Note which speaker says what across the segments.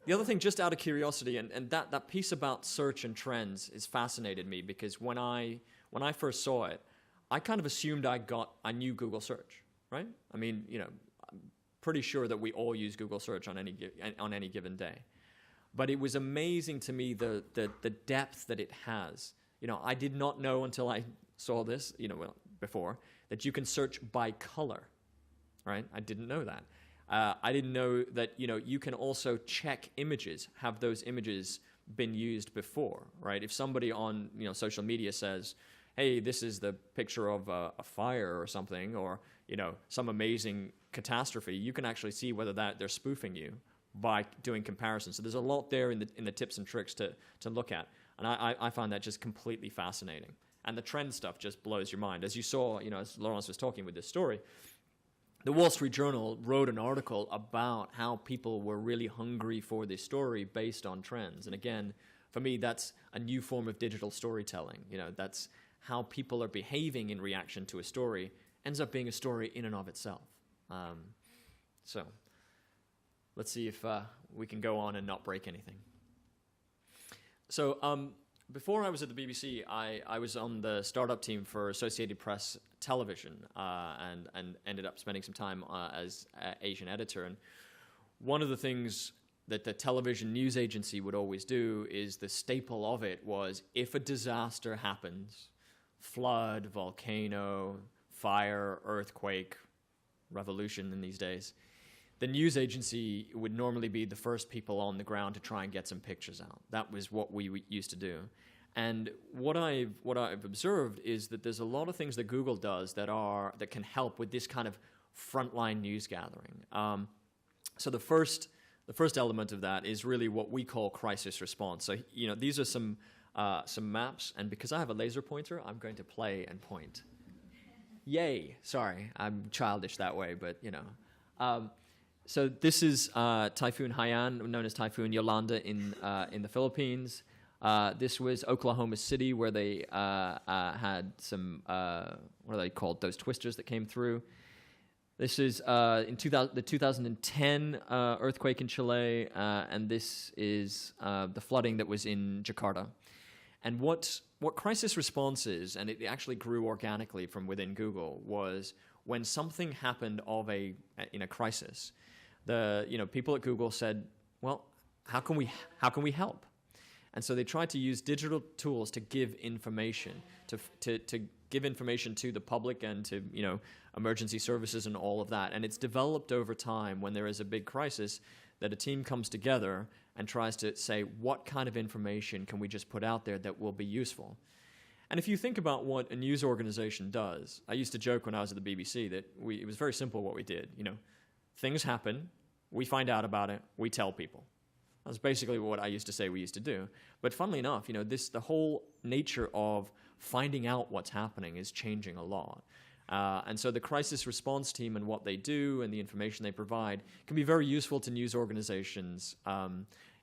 Speaker 1: The other thing, just out of curiosity, and that piece about search and trends has fascinated me because when I first saw it, I kind of assumed I knew Google search, right? I mean, I'm pretty sure that we all use Google search on any given day. But it was amazing to me the depth that it has. I did not know until I saw this, before, that you can search by color, right? I didn't know that. I didn't know that, you can also check images. Have those images been used before, right? If somebody on, social media says, hey, this is the picture of a fire or something, or, some amazing catastrophe, you can actually see whether they're spoofing you by doing comparisons. So there's a lot there in the tips and tricks to look at. And I find that just completely fascinating. And the trend stuff just blows your mind. As you saw, as Lawrence was talking with this story, the Wall Street Journal wrote an article about how people were really hungry for this story based on trends. And again, for me, that's a new form of digital storytelling. That's how people are behaving in reaction to a story ends up being a story in and of itself. So let's see if we can go on and not break anything. So before I was at the BBC, I was on the startup team for Associated Press Television and ended up spending some time as Asian editor. And one of the things that the television news agency would always do is the staple of it was if a disaster happens, flood, volcano, fire, earthquake, revolution in these days, the news agency would normally be the first people on the ground to try and get some pictures out. That was what we used to do. And what I've observed is that there's a lot of things that Google does that can help with this kind of frontline news gathering. So the first element of that is really what we call crisis response. So these are some maps, and because I have a laser pointer, I'm going to play and point. Yay! Sorry, I'm childish that way, but So this is Typhoon Haiyan, known as Typhoon Yolanda in the Philippines. This was Oklahoma City, where they had some, what are they called, those twisters that came through. This is the 2010 earthquake in Chile, and this is the flooding that was in Jakarta. And what crisis response is, and it actually grew organically from within Google, was when something happened in a crisis, people at Google said, well, how can we help? And so they tried to use digital tools to give information, to give information to the public and to emergency services and all of that. And it's developed over time when there is a big crisis that a team comes together and tries to say, what kind of information can we just put out there that will be useful? And if you think about what a news organization does, I used to joke when I was at the BBC that it was very simple what we did. Things happen, we find out about it, we tell people. That's basically what I used to say we used to do. But funnily enough, the whole nature of finding out what's happening is changing a lot. And so the crisis response team and what they do and the information they provide can be very useful to news organizations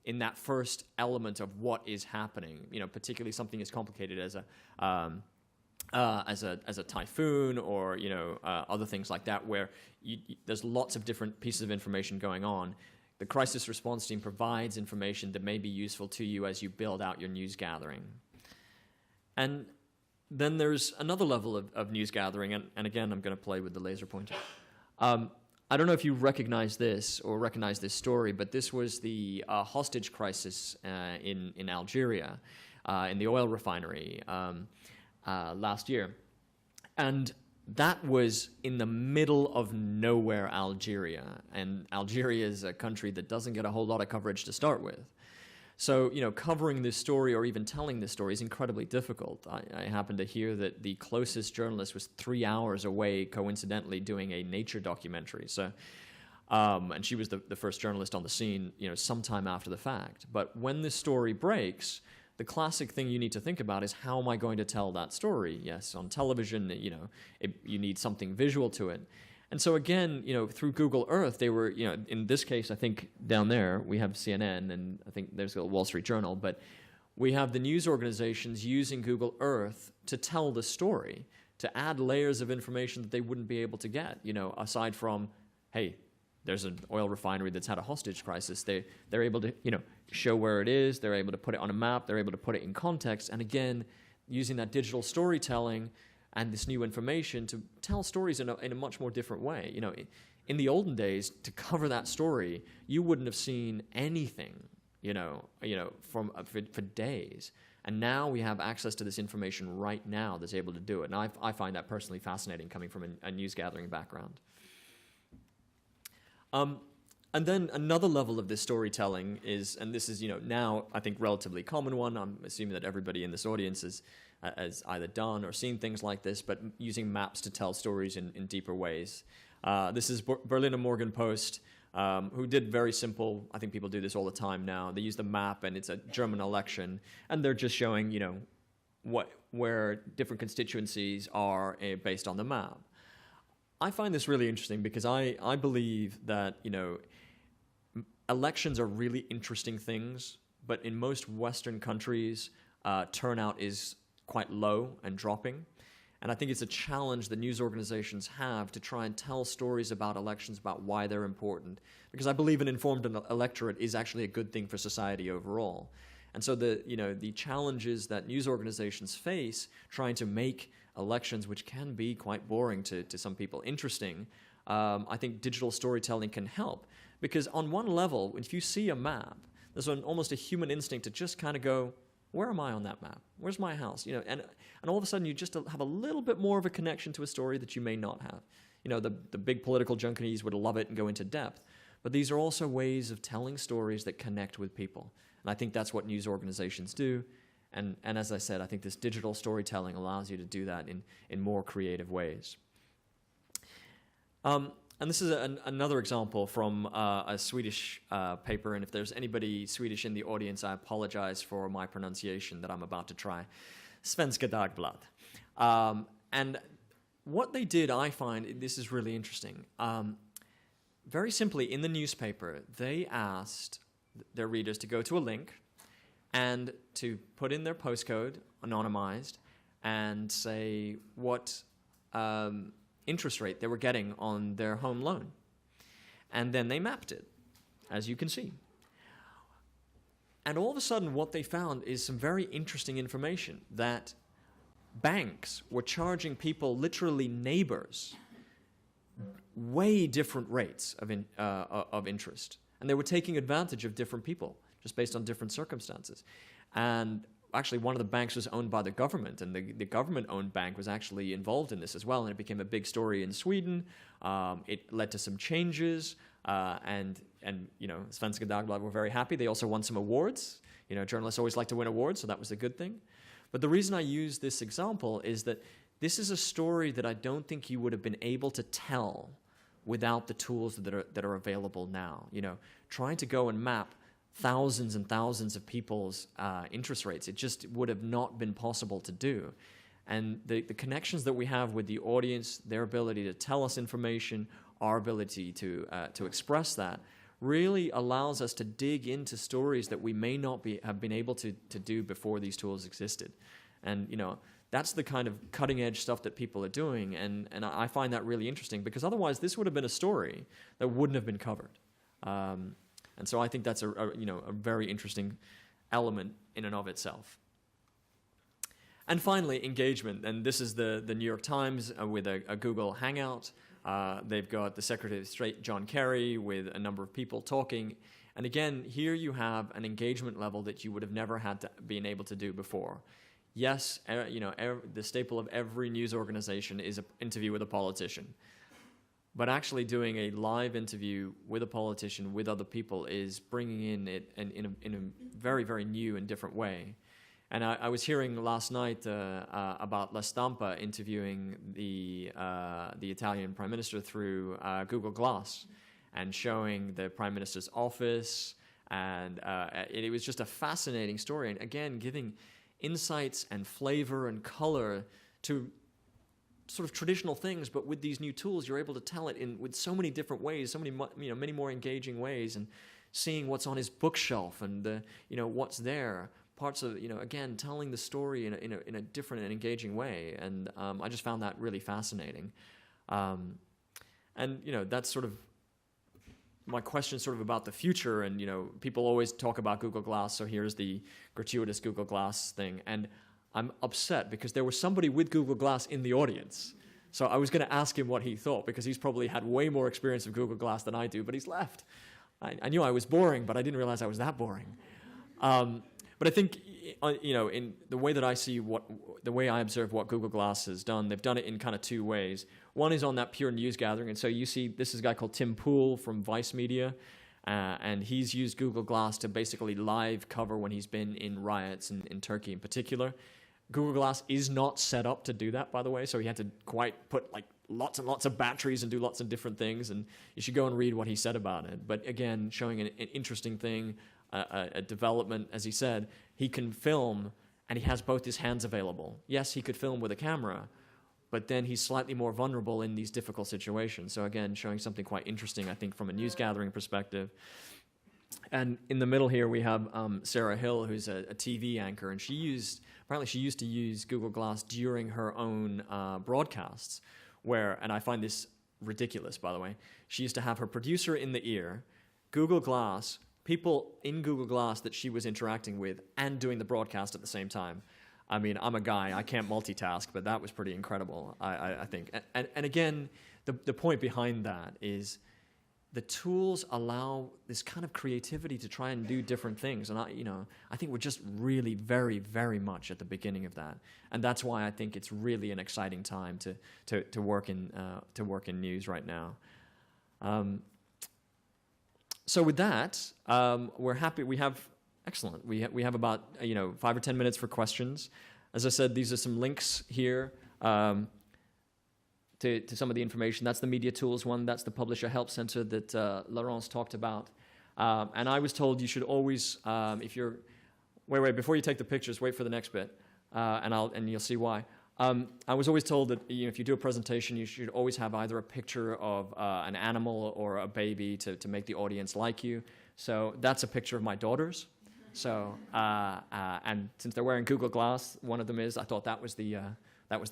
Speaker 1: in that first element of what is happening. Particularly something as complicated as a typhoon or other things like that, where there's lots of different pieces of information going on. The crisis response team provides information that may be useful to you as you build out your news gathering. And then there's another level of news gathering, and again, I'm going to play with the laser pointer. I don't know if you recognize this or recognize this story, but this was the hostage crisis in Algeria, in the oil refinery last year. And that was in the middle of nowhere, Algeria. And Algeria is a country that doesn't get a whole lot of coverage to start with. So, covering this story or even telling this story is incredibly difficult. I happen to hear that the closest journalist was 3 hours away, coincidentally, doing a nature documentary. So, and she was the first journalist on the scene, sometime after the fact. But when this story breaks, the classic thing you need to think about is, how am I going to tell that story? Yes, on television, you need something visual to it. And so again, through Google Earth, they were, in this case, I think down there, we have CNN, and I think there's a Wall Street Journal, but we have the news organizations using Google Earth to tell the story, to add layers of information that they wouldn't be able to get, aside from, hey, there's an oil refinery that's had a hostage crisis. They're able to, show where it is. They're able to put it on a map. They're able to put it in context. And again, using that digital storytelling and this new information to tell stories in a much more different way. In the olden days, to cover that story, you wouldn't have seen anything, for days. And now we have access to this information right now that's able to do it. And I find that personally fascinating, coming from a news gathering background. And then another level of this storytelling is, and this is, now I think relatively common one. I'm assuming that everybody in this audience has either done or seen things like this, but using maps to tell stories in deeper ways. This is Berliner Morgenpost, who did very simple. I think people do this all the time now. They use the map, and it's a German election, and they're just showing, where different constituencies are based on the map. I find this really interesting because I believe that, elections are really interesting things, but in most Western countries, turnout is quite low and dropping. And I think it's a challenge that news organizations have to try and tell stories about elections, about why they're important. Because I believe an informed electorate is actually a good thing for society overall. And so the challenges that news organizations face trying to make elections, which can be quite boring to some people, interesting, I think digital storytelling can help. Because on one level, if you see a map, there's almost a human instinct to just kind of go, where am I on that map? Where's my house? And all of a sudden you just have a little bit more of a connection to a story that you may not have. The big political junkies would love it and go into depth. But these are also ways of telling stories that connect with people. And I think that's what news organizations do. And as I said, I think this digital storytelling allows you to do that in more creative ways. And this is another example from a Swedish paper, and if there's anybody Swedish in the audience, I apologize for my pronunciation that I'm about to try. Svenska Dagblad. And what they did, I find, this is really interesting. Very simply, in the newspaper, they asked their readers to go to a link and to put in their postcode, anonymized, and say what interest rate they were getting on their home loan. And then they mapped it, as you can see. And all of a sudden, what they found is some very interesting information, that banks were charging people, literally neighbors, way different rates of interest. And they were taking advantage of different people, just based on different circumstances. And actually, one of the banks was owned by the government, and the government-owned bank was actually involved in this as well, and it became a big story in Sweden. It led to some changes, and Svenska Dagbladet were very happy. They also won some awards. Journalists always like to win awards, so that was a good thing. But the reason I use this example is that this is a story that I don't think you would have been able to tell without the tools that are available now. Trying to go and map thousands and thousands of people's interest rates, it just would have not been possible to do. And the connections that we have with the audience, their ability to tell us information, our ability to express that, really allows us to dig into stories that we may not have been able to do before these tools existed. And that's the kind of cutting-edge stuff that people are doing, and I find that really interesting, because otherwise this would have been a story that wouldn't have been covered. And so I think that's a very interesting element in and of itself. And finally, engagement. And this is the New York Times with a Google Hangout. They've got the Secretary of State, John Kerry, with a number of people talking. And again, here you have an engagement level that you would have never had been able to do before. Yes, the staple of every news organization is an interview with a politician. But actually doing a live interview with a politician, with other people, is bringing in it in a very, very new and different way. And I was hearing last night about La Stampa interviewing the Italian Prime Minister through Google Glass and showing the Prime Minister's office. And it was just a fascinating story. And again, giving insights and flavor and color to sort of traditional things, but with these new tools, you're able to tell it with so many different ways, so many many more engaging ways, and seeing what's on his bookshelf and what's there, parts of again telling the story in a different and engaging way, and I just found that really fascinating, and that's sort of my question sort of about the future, and people always talk about Google Glass, so here's the gratuitous Google Glass thing, and I'm upset because there was somebody with Google Glass in the audience. So I was going to ask him what he thought, because he's probably had way more experience of Google Glass than I do, but he's left. I knew I was boring, but I didn't realize I was that boring. But I think, in the way that I see the way I observe what Google Glass has done, they've done it in kind of two ways. One is on that pure news gathering. And so you see, this is a guy called Tim Pool from Vice Media, and he's used Google Glass to basically live cover when he's been in riots in Turkey in particular. Google Glass is not set up to do that, by the way, so he had to quite put like lots and lots of batteries and do lots of different things, and you should go and read what he said about it. But again, showing an interesting thing, a development, as he said, he can film, and he has both his hands available. Yes, he could film with a camera, but then he's slightly more vulnerable in these difficult situations. So again, showing something quite interesting, I think, from a news gathering perspective. And in the middle here, we have Sarah Hill, who's a TV anchor, and apparently she used to use Google Glass during her own broadcasts, and I find this ridiculous, by the way, she used to have her producer in the ear, Google Glass, people in Google Glass that she was interacting with, and doing the broadcast at the same time. I mean, I'm a guy, I can't multitask, but that was pretty incredible, I think. And again, the point behind that is the tools allow this kind of creativity to try and do different things. And I think we're just really very, very much at the beginning of that. And that's why I think it's really an exciting time to work in news right now. So with that, we're happy. Excellent. We have about 5 or 10 minutes for questions. As I said, these are some links here to some of the information. That's the Media Tools one. That's the Publisher Help Center that Laurence talked about. And I was told you should always, if you're wait before you take the pictures, wait for the next bit, and you'll see why. I was always told that if you do a presentation, you should always have either a picture of an animal or a baby to make the audience like you. So that's a picture of my daughters. So and since they're wearing Google Glass, one of them is. I thought that was the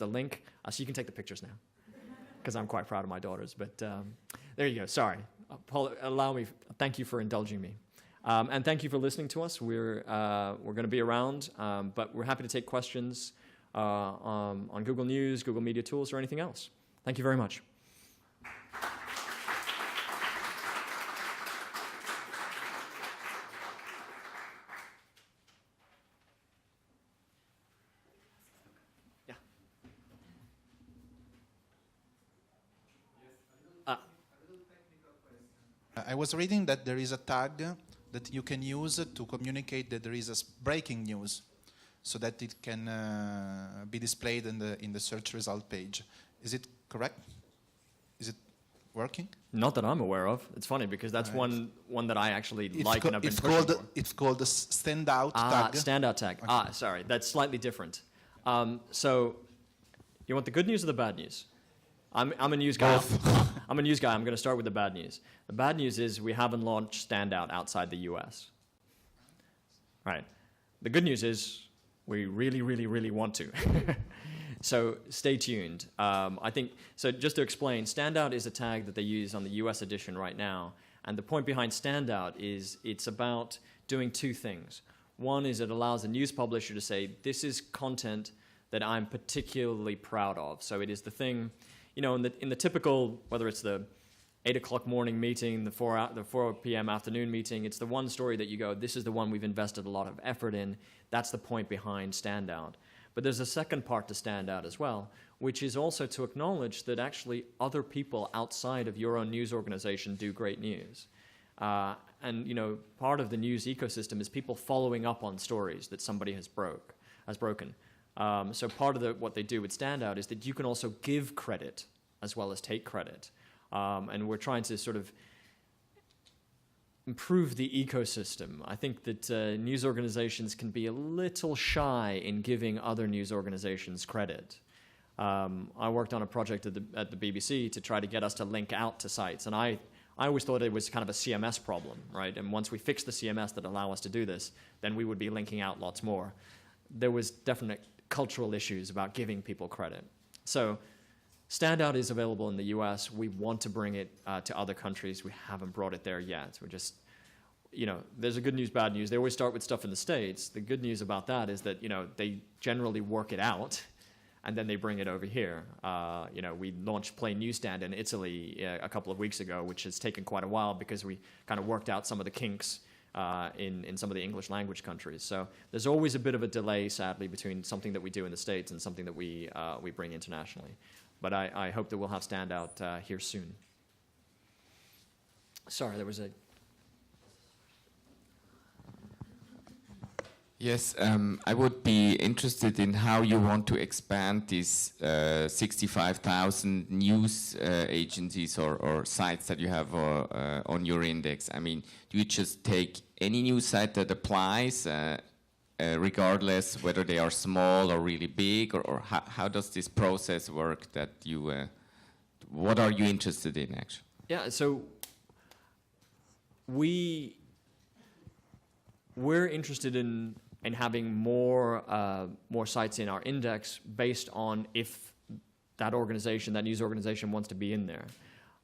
Speaker 1: link. So you can take the pictures now, because I'm quite proud of my daughters. But there you go. Sorry. Thank you for indulging me. And thank you for listening to us. We're going to be around, but we're happy to take questions on Google News, Google Media Tools, or anything else. Thank you very much. Yeah.
Speaker 2: I was reading that there is a tag that you can use to communicate that there is breaking news, so that it can be displayed in the search result page. Is it correct? Is it working?
Speaker 1: Not that I'm aware of. It's funny because that's one that I actually like and I've been pushing for.
Speaker 2: It's called the standout tag.
Speaker 1: Standout tag. Okay. Sorry. That's slightly different. So you want the good news or the bad news? I'm a news guy. I'm a news guy. I'm going to start with the bad news. The bad news is we haven't launched Standout outside the US. Right. The good news is we really, really, really want to. So stay tuned. I think, so just to explain, Standout is a tag that they use on the US edition right now. And the point behind Standout is it's about doing two things. One is it allows a news publisher to say, this is content that I'm particularly proud of. So it is the thing, in the typical, whether it's the 8 o'clock morning meeting, the 4 p.m. afternoon meeting, it's the one story that you go, this is the one we've invested a lot of effort in. That's the point behind Standout. But there's a second part to Standout as well, which is also to acknowledge that actually other people outside of your own news organization do great news. And part of the news ecosystem is people following up on stories that somebody has broken. So part of what they do with Standout is that you can also give credit as well as take credit. And we're trying to sort of improve the ecosystem. I think that news organizations can be a little shy in giving other news organizations credit. I worked on a project at the BBC to try to get us to link out to sites, and I always thought it was kind of a CMS problem, right? And once we fix the CMS that allow us to do this, then we would be linking out lots more. There was definite cultural issues about giving people credit. So Standout is available in the US. We want to bring it to other countries. We haven't brought it there yet. We're just, there's a good news, bad news. They always start with stuff in the States. The good news about that is that, they generally work it out and then they bring it over here. We launched Play Newsstand in Italy a couple of weeks ago, which has taken quite a while because we kind of worked out some of the kinks in some of the English language countries. So there's always a bit of a delay, sadly, between something that we do in the States and something that we bring internationally. But I hope that we'll have Standout here soon. Sorry, there was a...
Speaker 3: Yes, I would be interested in how you want to expand these 65,000 news agencies or sites that you have on your index. I mean, do you just take any news site that applies, regardless whether they are small or really big, or how does this process work that you, what are you interested in actually?
Speaker 1: Yeah, so we're interested in having more sites in our index based on if that news organization wants to be in there.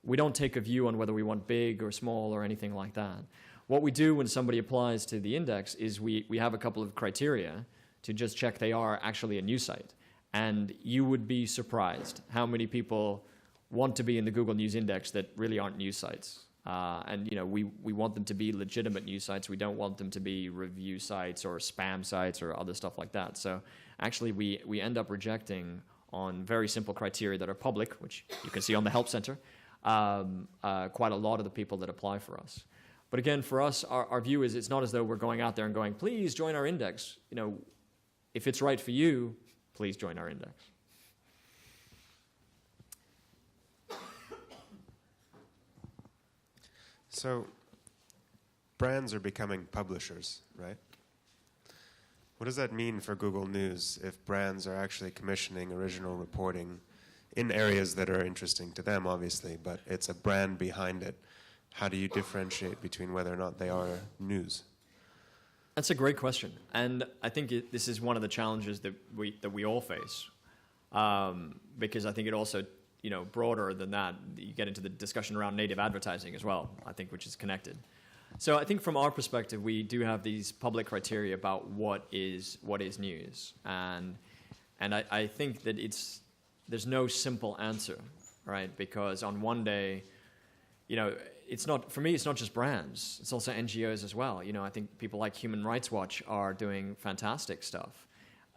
Speaker 1: We don't take a view on whether we want big or small or anything like that. What we do when somebody applies to the index is we have a couple of criteria to just check they are actually a news site. And you would be surprised how many people want to be in the Google News Index that really aren't news sites. And we want them to be legitimate news sites. We don't want them to be review sites or spam sites or other stuff like that. So actually we end up rejecting on very simple criteria that are public, which you can see on the Help Center, quite a lot of the people that apply for us. But again, for us, our view is it's not as though we're going out there and going, please join our index. If it's right for you, please join our index.
Speaker 4: So, brands are becoming publishers, right? What does that mean for Google News if brands are actually commissioning original reporting in areas that are interesting to them, obviously, but it's a brand behind it? How do you differentiate between whether or not they are news?
Speaker 1: That's a great question, and I think this is one of the challenges that we all face, because I think it also, broader than that, you get into the discussion around native advertising as well, I think, which is connected. So I think from our perspective, we do have these public criteria about what is news, and I think that there's no simple answer, right? Because on one day, it's not, for me, it's not just brands, it's also NGOs as well. I think people like Human Rights Watch are doing fantastic stuff.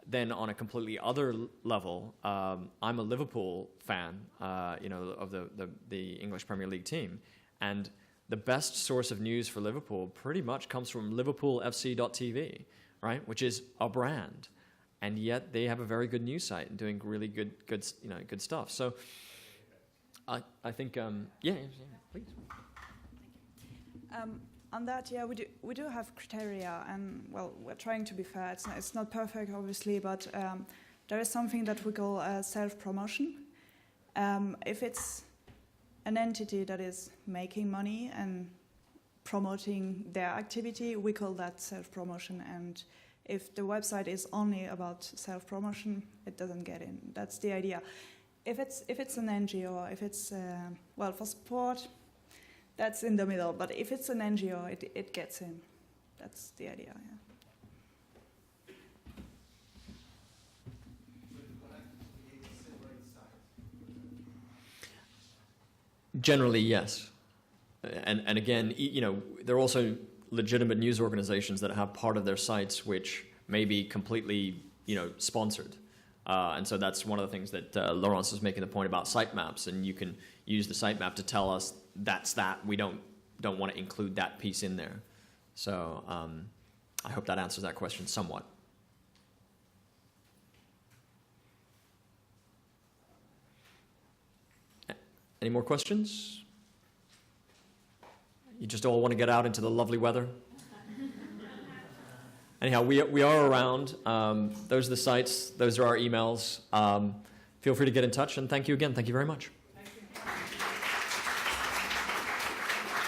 Speaker 1: Then on a completely other level, I'm a Liverpool fan, of the English Premier League team. And the best source of news for Liverpool pretty much comes from liverpoolfc.tv, right? Which is a brand. And yet they have a very good news site and doing really good stuff. So I think, yeah, please.
Speaker 5: On that, yeah, we do have criteria, and well, we're trying to be fair. It's not perfect, obviously, but there is something that we call self-promotion. If it's an entity that is making money and promoting their activity, we call that self-promotion. And if the website is only about self-promotion, it doesn't get in. That's the idea. If it's an NGO, if it's for sport, that's in the middle. But if it's an NGO, it gets in. That's the idea. Yeah.
Speaker 1: Generally, yes. And again, there are also legitimate news organizations that have part of their sites which may be completely, sponsored. And so that's one of the things that Laurence was making the point about sitemaps, and you can use the sitemap to tell us that's that. We don't want to include that piece in there. So I hope that answers that question somewhat. Any more questions? You just all want to get out into the lovely weather? Anyhow, we are around. Those are the sites. Those are our emails. Feel free to get in touch, and thank you again. Thank you very much.